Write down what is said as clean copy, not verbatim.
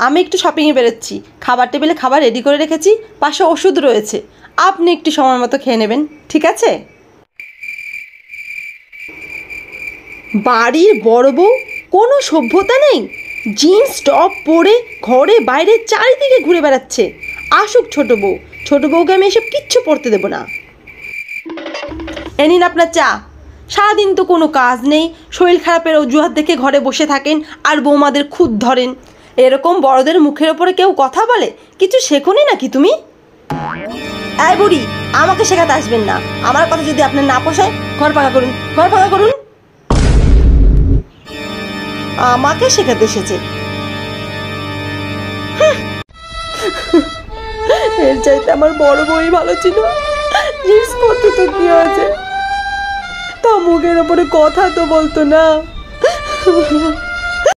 আমি একটু শপিংয়ে বেরোচ্ছি, খাবার টেবিলে খাবার রেডি করে রেখেছি, পাশে ওষুধ রয়েছে, আপনি একটু সময় মতো খেয়ে নেবেন, ঠিক আছে? বাড়ির বড় বউ কোনো সভ্যতা নেই, জিন্স টপ পরে ঘরে বাইরে চারিদিকে ঘুরে বেড়াচ্ছে। আসুক ছোট বউ, ছোট বউকে আমি এসব কিচ্ছু পড়তে দেবো না। এ নিন আপনার চা। সারাদিন তো কোনো কাজ নেই, শরীর খারাপের অজুহাত দেখে ঘরে বসে থাকেন আর বৌমাদের খুদ ধরেন। এরকম বড়দের মুখের ওপরে কেউ কথা বলে? কিছু শেখোনি নাকি তুমি? এই বুড়ি, আমাকে শেখাতে আসবেন না। আমার কথা যদি আপনার না পোষায়, ঘর ফাঁকা করুন, ঘর ফাঁকা করুন। আমাকে শেখাতে এসেছে। এর চাইতে আমার বড় বই ভালো ছিল। জিন্স পরতে তো কি হয়েছে, তা মুখের ওপরে কথা তো বলতো না।